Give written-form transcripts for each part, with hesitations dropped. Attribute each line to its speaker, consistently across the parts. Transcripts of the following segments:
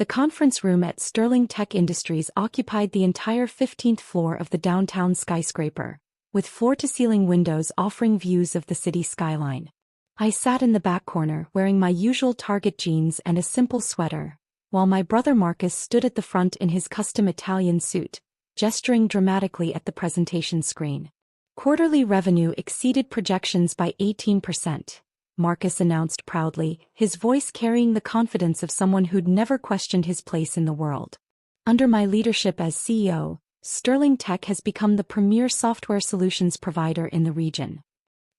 Speaker 1: The conference room at Sterling Tech Industries occupied the entire 15th floor of the downtown skyscraper, with floor-to-ceiling windows offering views of the city skyline. I sat in the back corner wearing my usual Target jeans and a simple sweater, while my brother Marcus stood at the front in his custom Italian suit, gesturing dramatically at the presentation screen. Quarterly revenue exceeded projections by 18%. Marcus announced proudly, his voice carrying the confidence of someone who'd never questioned his place in the world. Under my leadership as CEO, Sterling Tech has become the premier software solutions provider in the region.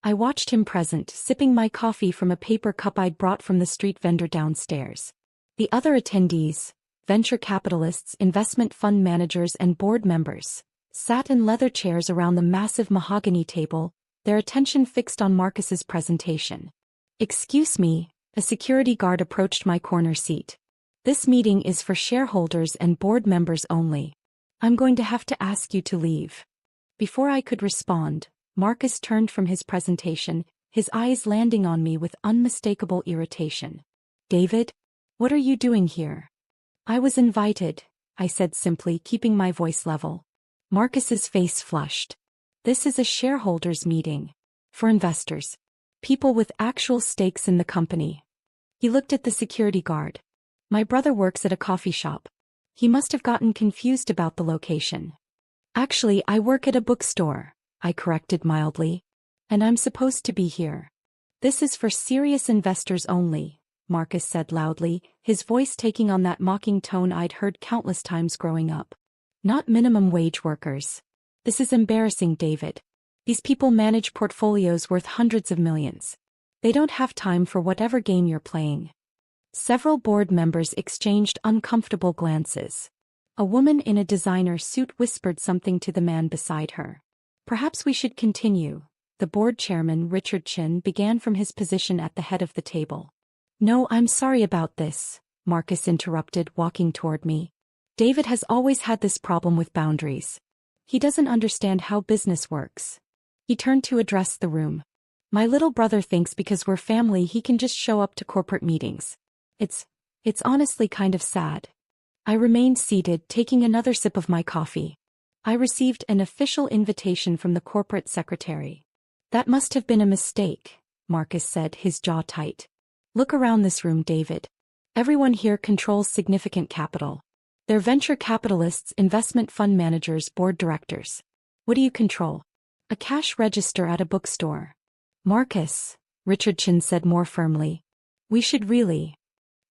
Speaker 1: I watched him present, sipping my coffee from a paper cup I'd brought from the street vendor downstairs. The other attendees, venture capitalists, investment fund managers and board members, sat in leather chairs around the massive mahogany table, their attention fixed on Marcus's presentation. "Excuse me," a security guard approached my corner seat. "This meeting is for shareholders and board members only. I'm going to have to ask you to leave." Before I could respond, Marcus turned from his presentation, his eyes landing on me with unmistakable irritation. "David? What are you doing here?" "I was invited," I said simply, keeping my voice level. Marcus's face flushed. "This is a shareholders' meeting. For investors. People with actual stakes in the company." He looked at the security guard. "My brother works at a coffee shop. He must have gotten confused about the location." "Actually, I work at a bookstore," I corrected mildly. "And I'm supposed to be here." "This is for serious investors only," Marcus said loudly, his voice taking on that mocking tone I'd heard countless times growing up. "Not minimum wage workers. This is embarrassing, David. These people manage portfolios worth hundreds of millions. They don't have time for whatever game you're playing." Several board members exchanged uncomfortable glances. A woman in a designer suit whispered something to the man beside her. "Perhaps we should continue," the board chairman Richard Chin began from his position at the head of the table. "No, I'm sorry about this," Marcus interrupted, walking toward me. "David has always had this problem with boundaries. He doesn't understand how business works." He turned to address the room. "My little brother thinks because we're family he can just show up to corporate meetings. It's honestly kind of sad." I remained seated, taking another sip of my coffee. I received an official invitation from the corporate secretary. "That must have been a mistake," Marcus said, his jaw tight. "Look around this room, David. Everyone here controls significant capital. They're venture capitalists, investment fund managers, board directors. What do you control? A cash register at a bookstore." "Marcus," Richard Chin said more firmly. "We should really—"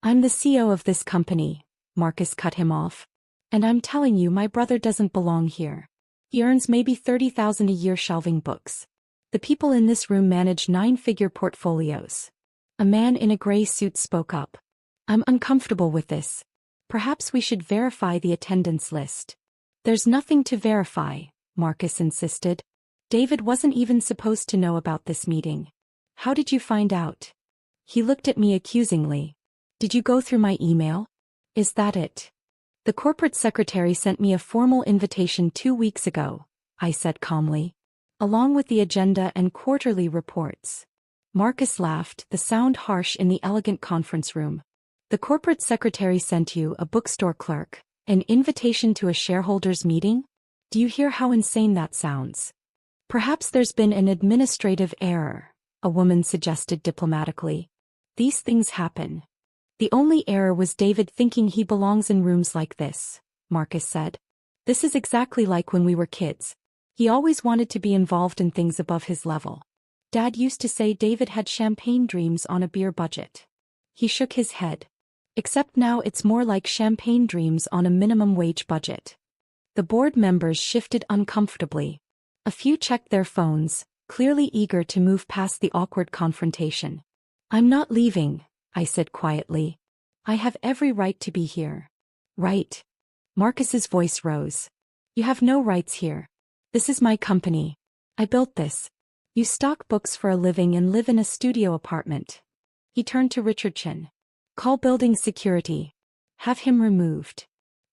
Speaker 1: "I'm the CEO of this company," Marcus cut him off. "And I'm telling you my brother doesn't belong here. He earns maybe $30,000 a year shelving books. The people in this room manage 9-figure portfolios." A man in a gray suit spoke up. "I'm uncomfortable with this. Perhaps we should verify the attendance list." "There's nothing to verify," Marcus insisted. "David wasn't even supposed to know about this meeting. How did you find out?" He looked at me accusingly. "Did you go through my email? Is that it?" "The corporate secretary sent me a formal invitation 2 weeks ago," I said calmly, "along with the agenda and quarterly reports." Marcus laughed, the sound harsh in the elegant conference room. "The corporate secretary sent you, a bookstore clerk, an invitation to a shareholders' meeting? Do you hear how insane that sounds?" "Perhaps there's been an administrative error," a woman suggested diplomatically. "These things happen." "The only error was David thinking he belongs in rooms like this," Marcus said. "This is exactly like when we were kids. He always wanted to be involved in things above his level. Dad used to say David had champagne dreams on a beer budget." He shook his head. "Except now it's more like champagne dreams on a minimum wage budget." The board members shifted uncomfortably. A few checked their phones, clearly eager to move past the awkward confrontation. "I'm not leaving," I said quietly. "I have every right to be here." "Right?" Marcus's voice rose. "You have no rights here. This is my company. I built this. You stock books for a living and live in a studio apartment." He turned to Richard Chin. "Call building security. Have him removed."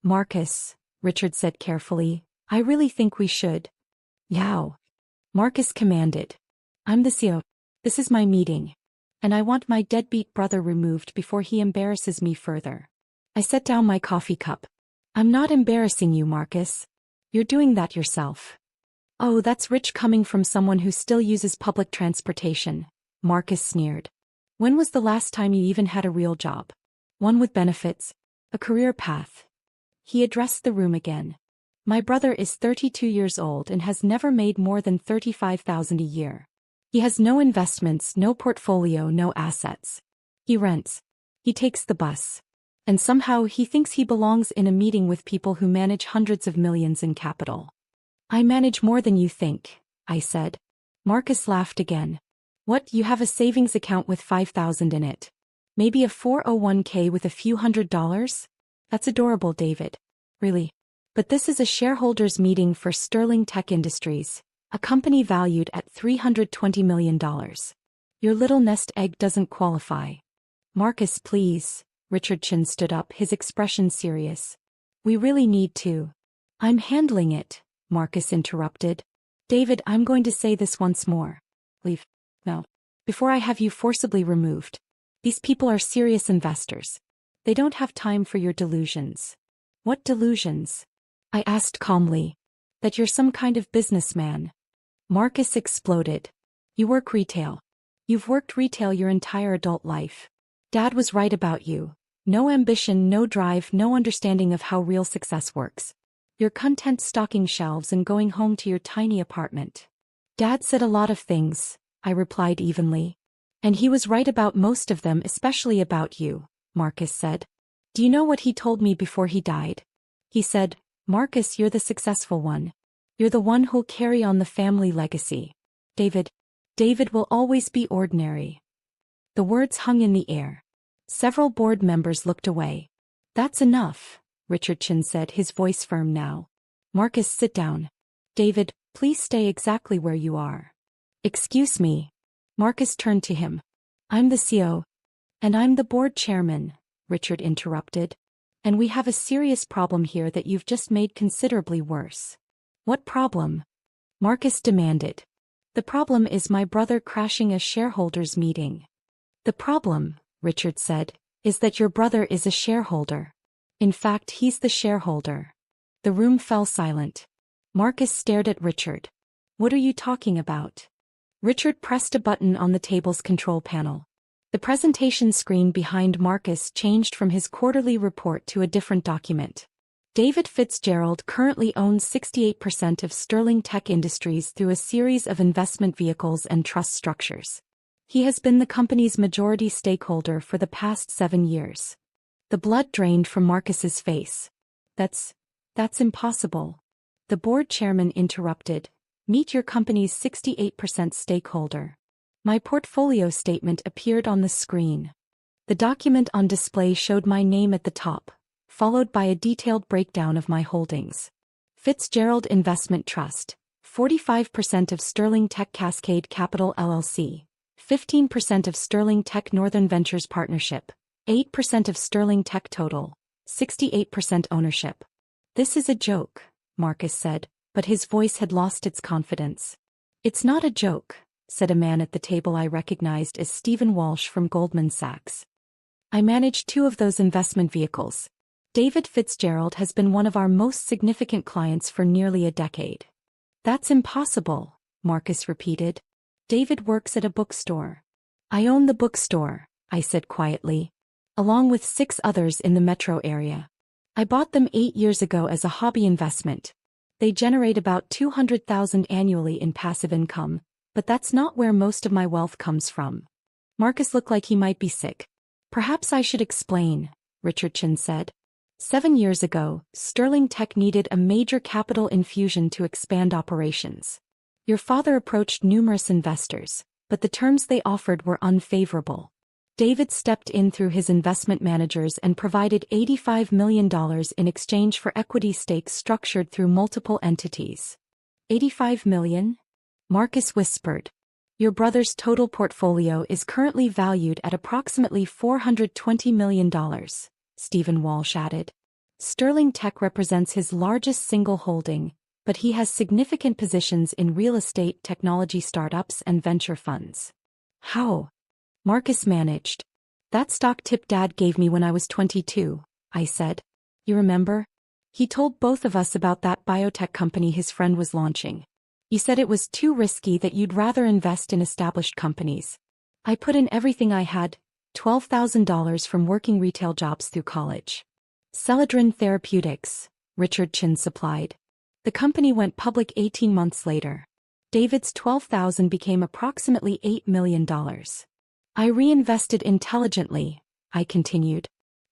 Speaker 1: "Marcus," Richard said carefully, "I really think we should." "Yow," Marcus commanded. "I'm the CEO. This is my meeting. And I want my deadbeat brother removed before he embarrasses me further." I set down my coffee cup. I'm not embarrassing you, Marcus. You're doing that yourself. Oh, that's rich coming from someone who still uses public transportation, Marcus sneered. When was the last time you even had a real job? One with benefits, a career path. He addressed the room again. My brother is 32 years old and has never made more than $35,000 a year. He has no investments, no portfolio, no assets. He rents. He takes the bus. And somehow he thinks he belongs in a meeting with people who manage hundreds of millions in capital. I manage more than you think, I said. Marcus laughed again. What, you have a savings account with $5,000 in it? Maybe a 401k with a few $100s? That's adorable, David. Really. But this is a shareholders meeting for Sterling Tech Industries, a company valued at $320 million. Your little nest egg doesn't qualify. Marcus, please. Richard Chin stood up, his expression serious. We really need to. I'm handling it, Marcus interrupted. David, I'm going to say this once more. Leave. No. Before I have you forcibly removed. These people are serious investors. They don't have time for your delusions. What delusions? I asked calmly. That you're some kind of businessman. Marcus exploded. You work retail. You've worked retail your entire adult life. Dad was right about you. No ambition, no drive, no understanding of how real success works. You're content stocking shelves and going home to your tiny apartment. Dad said a lot of things, I replied evenly. And he was right about most of them, especially about you, Marcus said. Do you know what he told me before he died? He said, Marcus, you're the successful one. You're the one who'll carry on the family legacy. David will always be ordinary. The words hung in the air. Several board members looked away. That's enough, Richard Chin said, his voice firm now. Marcus, sit down. David, please stay exactly where you are. Excuse me. Marcus turned to him. I'm the CEO. And I'm the board chairman, Richard interrupted. And we have a serious problem here that you've just made considerably worse. What problem? Marcus demanded. The problem is my brother crashing a shareholders meeting. The problem, Richard said, is that your brother is a shareholder. In fact, he's the shareholder. The room fell silent. Marcus stared at Richard. What are you talking about? Richard pressed a button on the table's control panel. The presentation screen behind Marcus changed from his quarterly report to a different document. David Fitzgerald currently owns 68% of Sterling Tech Industries through a series of investment vehicles and trust structures. He has been the company's majority stakeholder for the past 7 years. The blood drained from Marcus's face. That's impossible. The board chairman interrupted. Meet your company's 68% stakeholder. My portfolio statement appeared on the screen. The document on display showed my name at the top, followed by a detailed breakdown of my holdings. Fitzgerald Investment Trust, 45% of Sterling Tech Cascade Capital LLC, 15% of Sterling Tech Northern Ventures Partnership, 8% of Sterling Tech Total, 68% ownership. This is a joke, Marcus said, but his voice had lost its confidence. It's not a joke, said a man at the table I recognized as Stephen Walsh from Goldman Sachs. I manage 2 of those investment vehicles. David Fitzgerald has been one of our most significant clients for nearly a decade. That's impossible, Marcus repeated. David works at a bookstore. I own the bookstore, I said quietly, along with 6 others in the metro area. I bought them 8 years ago as a hobby investment. They generate about $200,000 annually in passive income, but that's not where most of my wealth comes from. Marcus looked like he might be sick. Perhaps I should explain, Richard Chin said. 7 years ago, Sterling Tech needed a major capital infusion to expand operations. Your father approached numerous investors, but the terms they offered were unfavorable. David stepped in through his investment managers and provided $85 million in exchange for equity stakes structured through multiple entities. $85 million? Marcus whispered. Your brother's total portfolio is currently valued at approximately $420 million, Stephen Walsh added. Sterling Tech represents his largest single holding, but he has significant positions in real estate, technology startups, and venture funds. How? Marcus managed. That stock tip Dad gave me when I was 22, I said. You remember? He told both of us about that biotech company his friend was launching. You said it was too risky, that you'd rather invest in established companies. I put in everything I had, $12,000 from working retail jobs through college. Celadrin Therapeutics, Richard Chin supplied. The company went public 18 months later. David's $12,000 became approximately $8 million. I reinvested intelligently, I continued.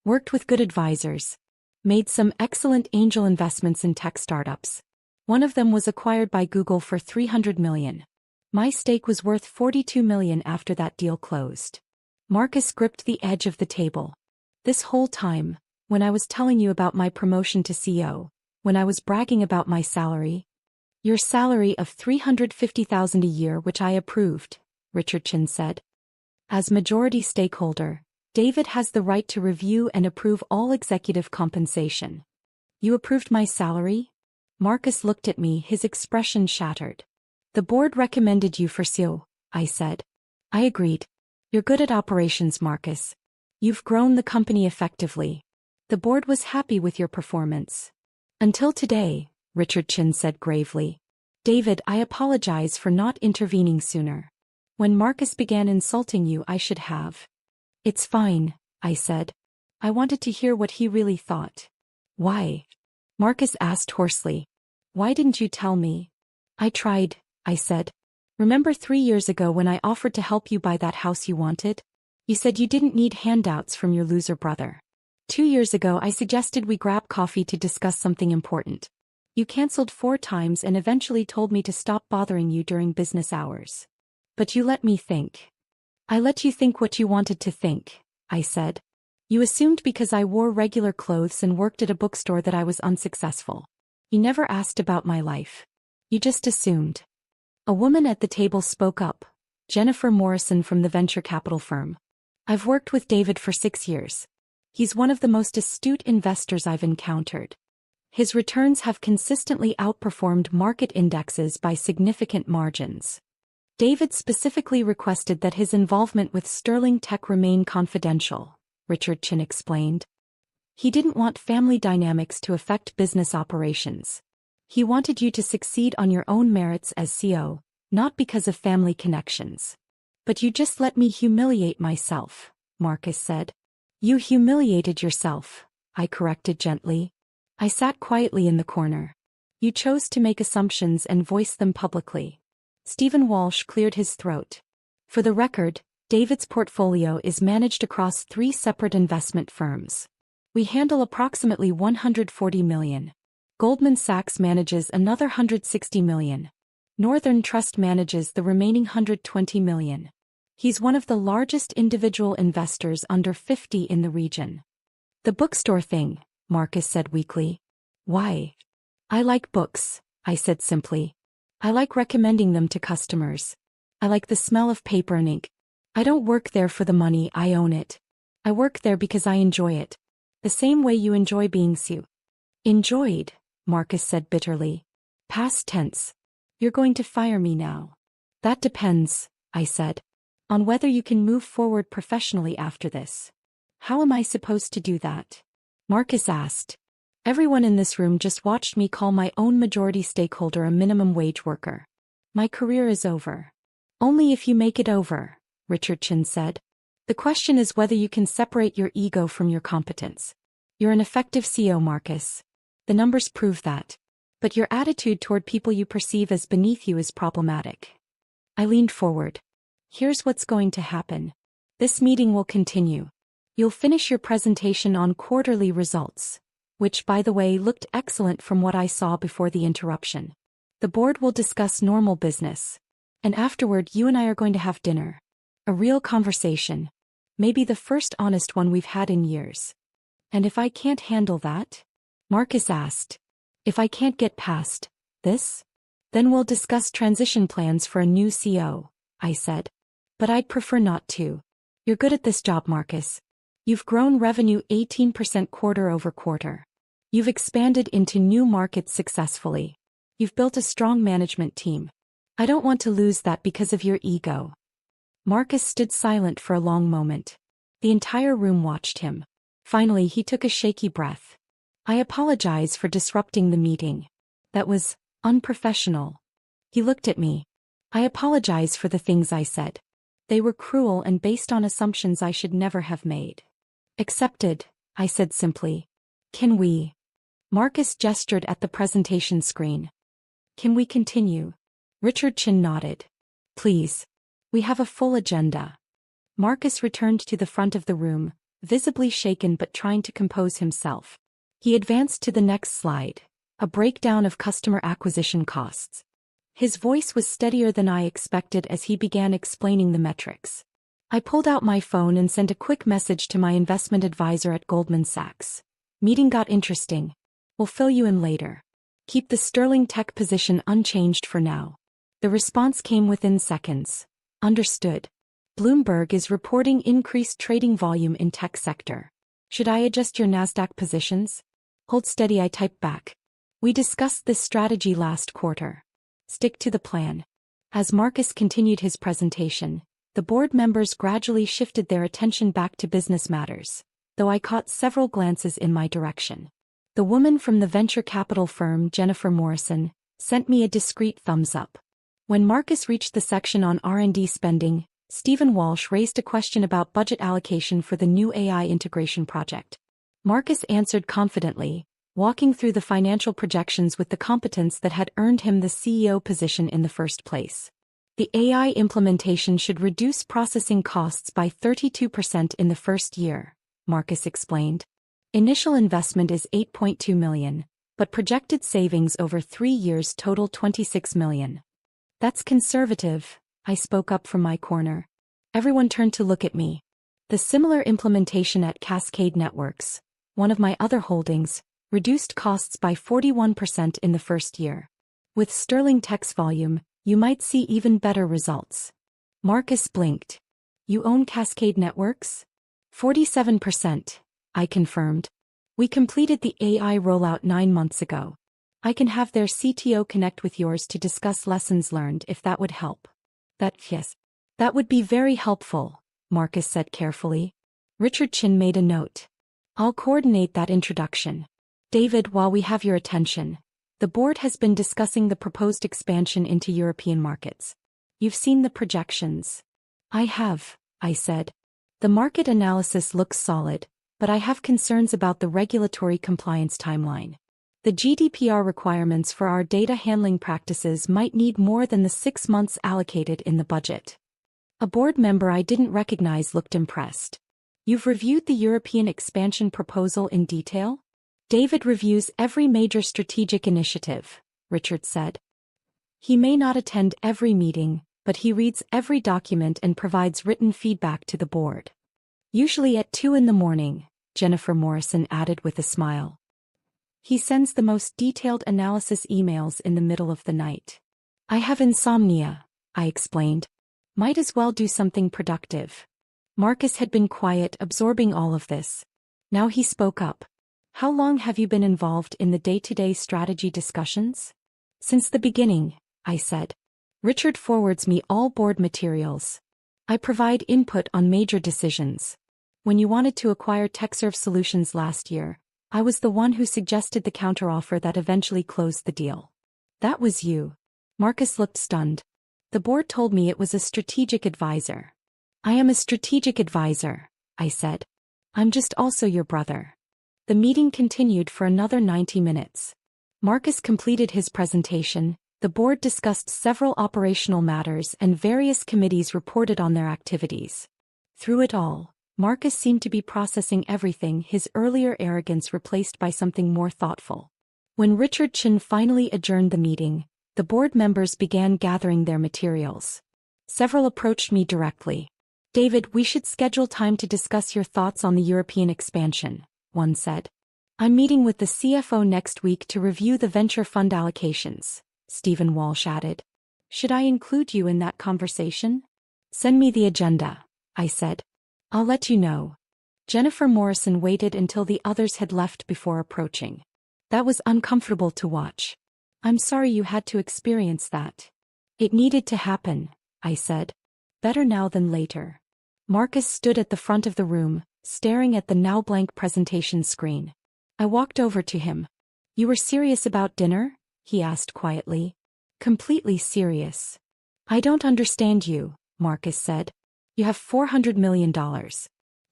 Speaker 1: Worked with good advisors. Made some excellent angel investments in tech startups. One of them was acquired by Google for $300 million. My stake was worth $42 million after that deal closed. Marcus gripped the edge of the table. This whole time, when I was telling you about my promotion to CEO, when I was bragging about my salary. Your salary of $350,000 a year, which I approved, Richard Chin said. As majority stakeholder, David has the right to review and approve all executive compensation. You approved my salary? Marcus looked at me, his expression shattered. The board recommended you for CEO, I said. I agreed. You're good at operations, Marcus. You've grown the company effectively. The board was happy with your performance. Until today, Richard Chin said gravely. David, I apologize for not intervening sooner. When Marcus began insulting you, I should have. It's fine, I said. I wanted to hear what he really thought. Why? Marcus asked hoarsely. Why didn't you tell me? I tried, I said. Remember 3 years ago when I offered to help you buy that house you wanted? You said you didn't need handouts from your loser brother. 2 years ago I suggested we grab coffee to discuss something important. You canceled 4 times and eventually told me to stop bothering you during business hours. But you let me think. I let you think what you wanted to think, I said. You assumed because I wore regular clothes and worked at a bookstore that I was unsuccessful. You never asked about my life. You just assumed. A woman at the table spoke up, Jennifer Morrison from the venture capital firm. I've worked with David for 6 years. He's one of the most astute investors I've encountered. His returns have consistently outperformed market indexes by significant margins. David specifically requested that his involvement with Sterling Tech remain confidential, Richard Chin explained. He didn't want family dynamics to affect business operations. He wanted you to succeed on your own merits as CEO, not because of family connections. But you just let me humiliate myself, Marcus said. You humiliated yourself, I corrected gently. I sat quietly in the corner. You chose to make assumptions and voice them publicly. Stephen Walsh cleared his throat. For the record, David's portfolio is managed across 3 separate investment firms. We handle approximately $140 million. Goldman Sachs manages another $160 million. Northern Trust manages the remaining $120 million. He's one of the largest individual investors under 50 in the region. The bookstore thing, Marcus said weakly. Why? I like books, I said simply. I like recommending them to customers. I like the smell of paper and ink. I don't work there for the money, I own it. I work there because I enjoy it. The same way you enjoy being CEO. Enjoyed, Marcus said bitterly. Past tense. You're going to fire me now. That depends, I said, on whether you can move forward professionally after this. How am I supposed to do that? Marcus asked. Everyone in this room just watched me call my own majority stakeholder a minimum wage worker. My career is over. Only if you make it over, Richard Chin said. The question is whether you can separate your ego from your competence. You're an effective CEO, Marcus. The numbers prove that. But your attitude toward people you perceive as beneath you is problematic. I leaned forward. Here's what's going to happen. This meeting will continue. You'll finish your presentation on quarterly results, which, by the way, looked excellent from what I saw before the interruption. The board will discuss normal business. And afterward, you and I are going to have dinner. A real conversation. Maybe the first honest one we've had in years. And if I can't handle that? Marcus asked. If I can't get past this? Then we'll discuss transition plans for a new CEO, I said. But I'd prefer not to. You're good at this job, Marcus. You've grown revenue 18% quarter over quarter. You've expanded into new markets successfully. You've built a strong management team. I don't want to lose that because of your ego. Marcus stood silent for a long moment. The entire room watched him. Finally, he took a shaky breath. I apologize for disrupting the meeting. That was unprofessional. He looked at me. I apologize for the things I said. They were cruel and based on assumptions I should never have made. Accepted, I said simply. Can we? Marcus gestured at the presentation screen. Can we continue? Richard Chin nodded. Please. We have a full agenda. Marcus returned to the front of the room, visibly shaken but trying to compose himself. He advanced to the next slide, a breakdown of customer acquisition costs. His voice was steadier than I expected as he began explaining the metrics. I pulled out my phone and sent a quick message to my investment advisor at Goldman Sachs. Meeting got interesting. We'll fill you in later. Keep the Sterling Tech position unchanged for now. The response came within seconds. Understood. Bloomberg is reporting increased trading volume in tech sector. Should I adjust your Nasdaq positions? Hold steady, I typed back. We discussed this strategy last quarter. Stick to the plan. As Marcus continued his presentation, the board members gradually shifted their attention back to business matters, though I caught several glances in my direction. The woman from the venture capital firm, Jennifer Morrison, sent me a discreet thumbs up. When Marcus reached the section on R&D spending, Stephen Walsh raised a question about budget allocation for the new AI integration project. Marcus answered confidently, walking through the financial projections with the competence that had earned him the CEO position in the first place. The AI implementation should reduce processing costs by 32% in the first year, Marcus explained. Initial investment is $8.2 million, but projected savings over 3 years total $26 million. That's conservative, I spoke up from my corner. Everyone turned to look at me. The similar implementation at Cascade Networks, one of my other holdings, reduced costs by 41% in the first year. With Sterling Tech's volume, you might see even better results. Marcus blinked. You own Cascade Networks? 47%, I confirmed. We completed the AI rollout 9 months ago. I can have their CTO connect with yours to discuss lessons learned if that would help. Yes. That would be very helpful, Marcus said carefully. Richard Chin made a note. I'll coordinate that introduction. David, while we have your attention, the board has been discussing the proposed expansion into European markets. You've seen the projections. I have, I said. The market analysis looks solid, but I have concerns about the regulatory compliance timeline. The GDPR requirements for our data handling practices might need more than the 6 months allocated in the budget. A board member I didn't recognize looked impressed. You've reviewed the European expansion proposal in detail? David reviews every major strategic initiative, Richard said. He may not attend every meeting, but he reads every document and provides written feedback to the board. Usually at 2 a.m, Jennifer Morrison added with a smile. He sends the most detailed analysis emails in the middle of the night. I have insomnia, I explained. Might as well do something productive. Marcus had been quiet, absorbing all of this. Now he spoke up. How long have you been involved in the day-to-day strategy discussions? Since the beginning, I said. Richard forwards me all board materials. I provide input on major decisions. When you wanted to acquire TechServe Solutions last year, I was the one who suggested the counteroffer that eventually closed the deal. That was you. Marcus looked stunned. The board told me it was a strategic advisor. I am a strategic advisor, I said. I'm just also your brother. The meeting continued for another 90 minutes. Marcus completed his presentation, the board discussed several operational matters and various committees reported on their activities. Through it all, Marcus seemed to be processing everything, his earlier arrogance replaced by something more thoughtful. When Richard Chin finally adjourned the meeting, the board members began gathering their materials. Several approached me directly. David, we should schedule time to discuss your thoughts on the European expansion, one said. I'm meeting with the CFO next week to review the venture fund allocations, Stephen Walsh added. Should I include you in that conversation? Send me the agenda, I said. I'll let you know. Jennifer Morrison waited until the others had left before approaching. That was uncomfortable to watch. I'm sorry you had to experience that. It needed to happen, I said. Better now than later. Marcus stood at the front of the room, staring at the now blank presentation screen. I walked over to him. "You were serious about dinner?" he asked quietly. "Completely serious." "I don't understand you," Marcus said. "You have $400 million.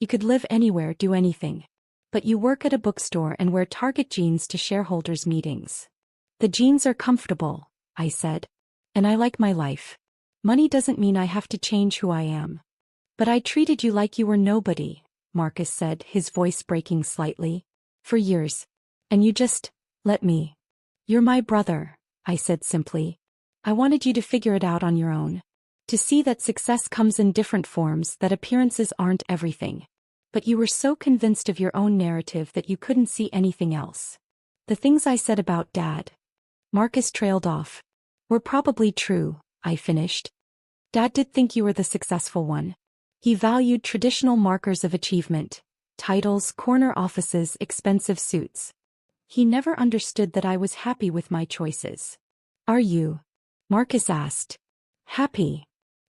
Speaker 1: You could live anywhere, do anything. But you work at a bookstore and wear Target jeans to shareholders' meetings." "The jeans are comfortable," I said. "And I like my life. Money doesn't mean I have to change who I am." "But I treated you like you were nobody," Marcus said, his voice breaking slightly. "For years. And you just let me." "You're my brother," I said simply. "I wanted you to figure it out on your own. To see that success comes in different forms, that appearances aren't everything. But you were so convinced of your own narrative that you couldn't see anything else. The things I said about Dad." Marcus trailed off. "Were probably true," I finished. "Dad did think you were the successful one. He valued traditional markers of achievement, titles, corner offices, expensive suits. He never understood that I was happy with my choices." "Are you?" Marcus asked. "Happy?"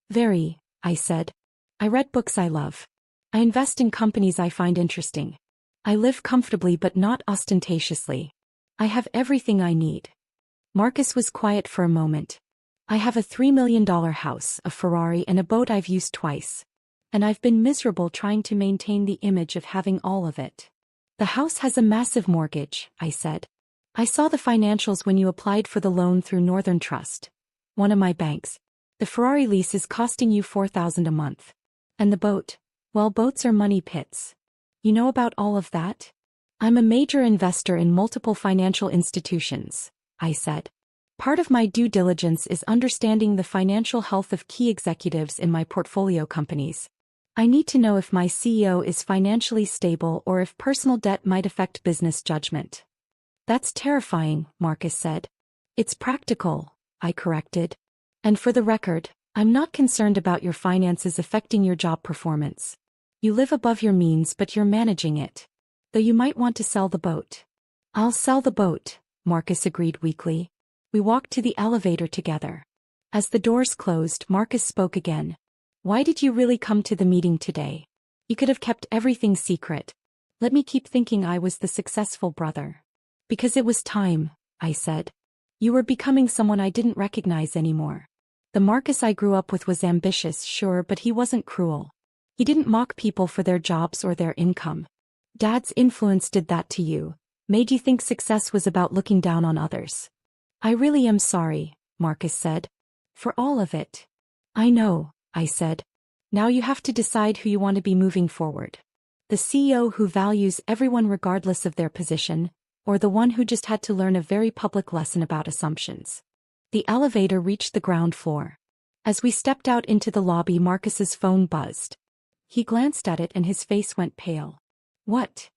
Speaker 1: "Very," I said. "I read books I love. I invest in companies I find interesting. I live comfortably but not ostentatiously. I have everything I need." Marcus was quiet for a moment. "I have a $3 million house, a Ferrari, and a boat I've used twice. And I've been miserable trying to maintain the image of having all of it." "The house has a massive mortgage," I said. "I saw the financials when you applied for the loan through Northern Trust, one of my banks. The Ferrari lease is costing you $4,000 a month. And the boat, well, boats are money pits. You know about all of that?" "I'm a major investor in multiple financial institutions," I said. "Part of my due diligence is understanding the financial health of key executives in my portfolio companies. I need to know if my CEO is financially stable or if personal debt might affect business judgment." "That's terrifying," Marcus said. "It's practical," I corrected. "And for the record, I'm not concerned about your finances affecting your job performance. You live above your means but you're managing it. Though you might want to sell the boat." "I'll sell the boat," Marcus agreed weakly. We walked to the elevator together. As the doors closed, Marcus spoke again. "Why did you really come to the meeting today? You could have kept everything secret. Let me keep thinking I was the successful brother." "Because it was time," I said. "You were becoming someone I didn't recognize anymore. The Marcus I grew up with was ambitious, sure, but he wasn't cruel. He didn't mock people for their jobs or their income. Dad's influence did that to you, made you think success was about looking down on others." "I really am sorry," Marcus said. "For all of it." "I know," I said. "Now you have to decide who you want to be moving forward. The CEO who values everyone regardless of their position, or the one who just had to learn a very public lesson about assumptions." The elevator reached the ground floor. As we stepped out into the lobby, Marcus's phone buzzed. He glanced at it and his face went pale. "What?"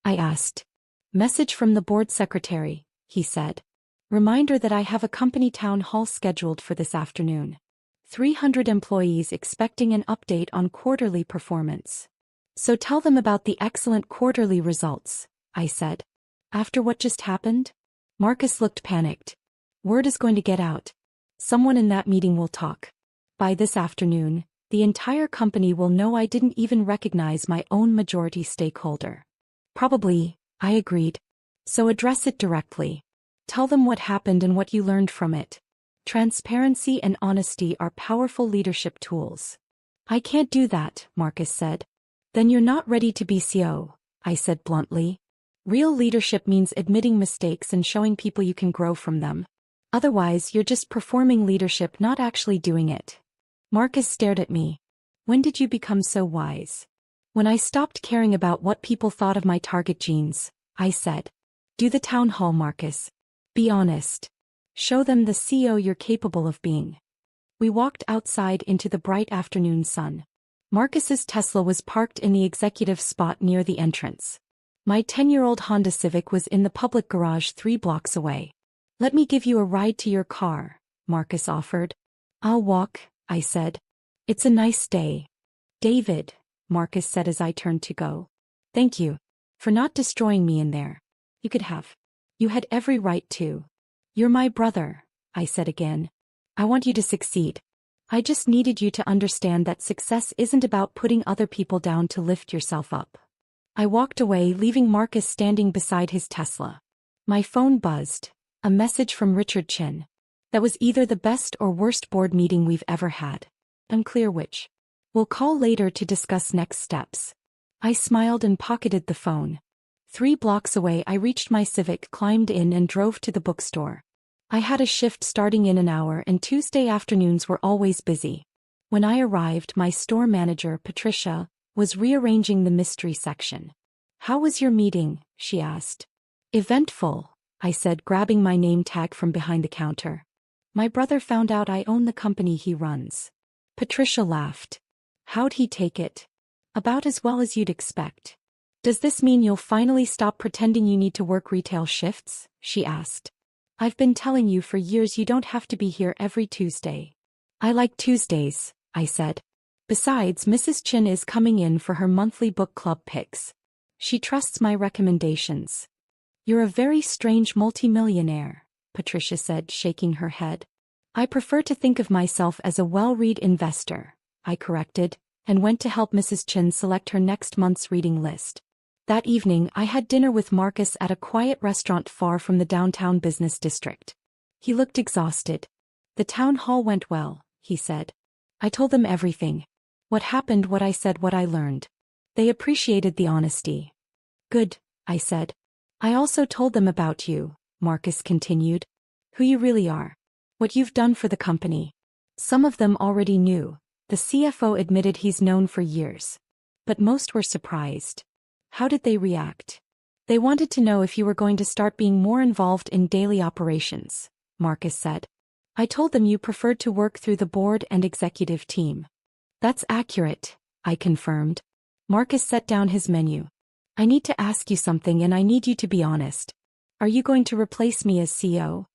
Speaker 1: I asked. "Message from the board secretary," he said. "Reminder that I have a company town hall scheduled for this afternoon. 300 employees expecting an update on quarterly performance. So tell them about the excellent quarterly results," I said. "After what just happened?" Marcus looked panicked. "Word is going to get out. Someone in that meeting will talk. By this afternoon, the entire company will know I didn't even recognize my own majority stakeholder." "Probably," I agreed. "So address it directly. Tell them what happened and what you learned from it. Transparency and honesty are powerful leadership tools." "I can't do that," Marcus said. "Then you're not ready to be CEO," I said bluntly. "Real leadership means admitting mistakes and showing people you can grow from them. Otherwise, you're just performing leadership, not actually doing it." Marcus stared at me. "When did you become so wise?" "When I stopped caring about what people thought of my Target jeans," I said. "Do the town hall, Marcus. Be honest. Show them the CEO you're capable of being." We walked outside into the bright afternoon sun. Marcus's Tesla was parked in the executive spot near the entrance. My 10-year-old Honda Civic was in the public garage 3 blocks away. "Let me give you a ride to your car," Marcus offered. "I'll walk," I said. "It's a nice day." "David," Marcus said as I turned to go. "Thank you. For not destroying me in there. You could have. You had every right to. You're my brother," I said again. "I want you to succeed. I just needed you to understand that success isn't about putting other people down to lift yourself up." I walked away, leaving Marcus standing beside his Tesla. My phone buzzed. A message from Richard Chin. That was either the best or worst board meeting we've ever had. Unclear which. We'll call later to discuss next steps. I smiled and pocketed the phone. 3 blocks away I reached my Civic, climbed in and drove to the bookstore. I had a shift starting in an hour and Tuesday afternoons were always busy. When I arrived, my store manager, Patricia, was rearranging the mystery section. "How was your meeting?" she asked. "Eventful," I said, grabbing my name tag from behind the counter. "My brother found out I own the company he runs." Patricia laughed. "How'd he take it?" "About as well as you'd expect." "Does this mean you'll finally stop pretending you need to work retail shifts?" she asked. "I've been telling you for years you don't have to be here every Tuesday." "I like Tuesdays," I said. "Besides, Mrs. Chin is coming in for her monthly book club picks. She trusts my recommendations." "You're a very strange multimillionaire," Patricia said, shaking her head. "I prefer to think of myself as a well-read investor," I corrected, and went to help Mrs. Chin select her next month's reading list. That evening I had dinner with Marcus at a quiet restaurant far from the downtown business district. He looked exhausted. "The town hall went well," he said. "I told them everything. What happened, what I said, what I learned. They appreciated the honesty." "Good," I said. "I also told them about you," Marcus continued. "Who you really are. What you've done for the company." Some of them already knew. The CFO admitted he's known for years. But most were surprised. "How did they react?" "They wanted to know if you were going to start being more involved in daily operations," Marcus said. "I told them you preferred to work through the board and executive team." "That's accurate," I confirmed. Marcus set down his menu. "I need to ask you something and I need you to be honest. Are you going to replace me as CEO?"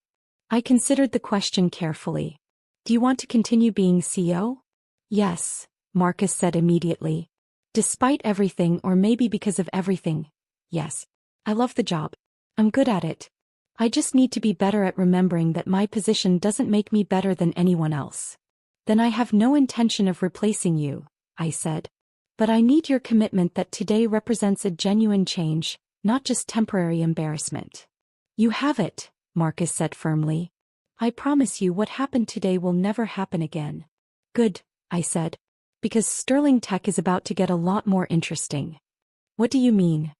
Speaker 1: I considered the question carefully. "Do you want to continue being CEO?" "Yes," Marcus said immediately. "Despite everything, or maybe because of everything, yes. I love the job. I'm good at it. I just need to be better at remembering that my position doesn't make me better than anyone else." "Then I have no intention of replacing you," I said. "But I need your commitment that today represents a genuine change, not just temporary embarrassment." "You have it," Marcus said firmly. "I promise you what happened today will never happen again." "Good," I said. "Because Sterling Tech is about to get a lot more interesting." "What do you mean?"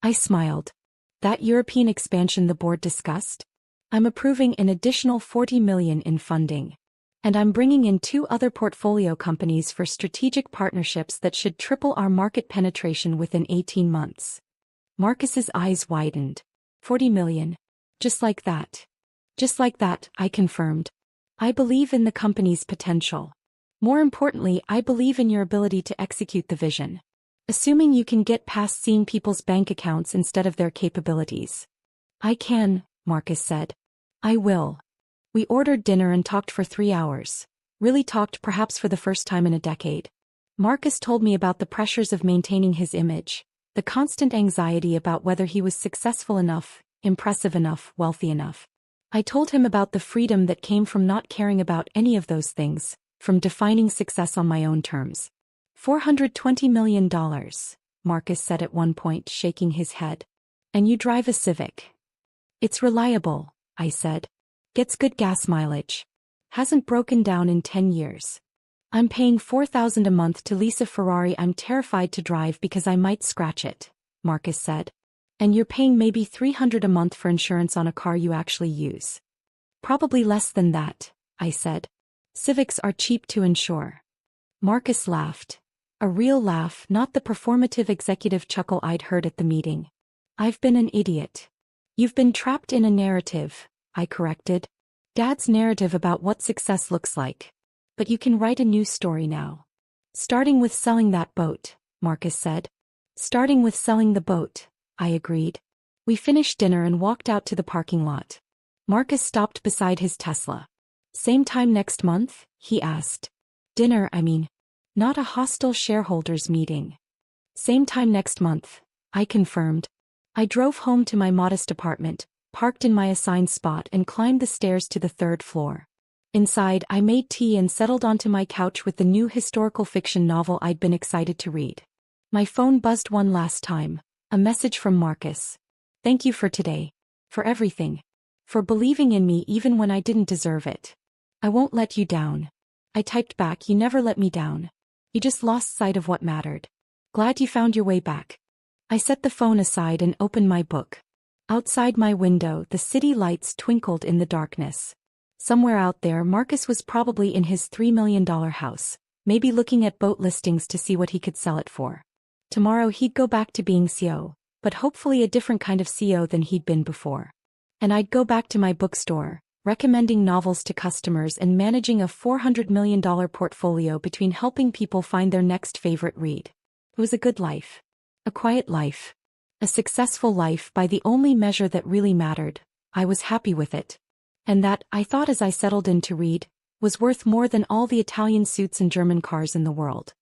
Speaker 1: I smiled. "That European expansion the board discussed? I'm approving an additional $40 million in funding. And I'm bringing in 2 other portfolio companies for strategic partnerships that should triple our market penetration within 18 months. Marcus's eyes widened. $40 million. Just like that. Just like that, I confirmed. I believe in the company's potential. More importantly, I believe in your ability to execute the vision. Assuming you can get past seeing people's bank accounts instead of their capabilities. "I can," Marcus said. "I will." We ordered dinner and talked for 3 hours. Really talked, perhaps for the first time in a decade. Marcus told me about the pressures of maintaining his image, the constant anxiety about whether he was successful enough, impressive enough, wealthy enough. I told him about the freedom that came from not caring about any of those things, from defining success on my own terms. $420 million, Marcus said at one point, shaking his head. "And you drive a Civic." "It's reliable," I said. "Gets good gas mileage. Hasn't broken down in 10 years. I'm paying $4,000 a month to lease a Ferrari I'm terrified to drive because I might scratch it," Marcus said. "And you're paying maybe $300 a month for insurance on a car you actually use." "Probably less than that," I said. "Civics are cheap to insure." Marcus laughed. A real laugh, not the performative executive chuckle I'd heard at the meeting. "I've been an idiot." "You've been trapped in a narrative," I corrected. "Dad's narrative about what success looks like. But you can write a new story now." "Starting with selling that boat," Marcus said. "Starting with selling the boat," I agreed. We finished dinner and walked out to the parking lot. Marcus stopped beside his Tesla. "Same time next month?" he asked. "Dinner, I mean. Not a hostile shareholders meeting." "Same time next month," I confirmed. I drove home to my modest apartment, parked in my assigned spot and climbed the stairs to the 3rd floor. Inside, I made tea and settled onto my couch with the new historical fiction novel I'd been excited to read. My phone buzzed one last time. A message from Marcus. Thank you for today. For everything. For believing in me even when I didn't deserve it. I won't let you down. I typed back, you never let me down. You just lost sight of what mattered. Glad you found your way back. I set the phone aside and opened my book. Outside my window, the city lights twinkled in the darkness. Somewhere out there, Marcus was probably in his $3 million house, maybe looking at boat listings to see what he could sell it for. Tomorrow he'd go back to being CEO, but hopefully a different kind of CEO than he'd been before. And I'd go back to my bookstore, recommending novels to customers and managing a $400 million portfolio between helping people find their next favorite read. It was a good life. A quiet life. A successful life by the only measure that really mattered. I was happy with it. And that, I thought as I settled in to read, was worth more than all the Italian suits and German cars in the world.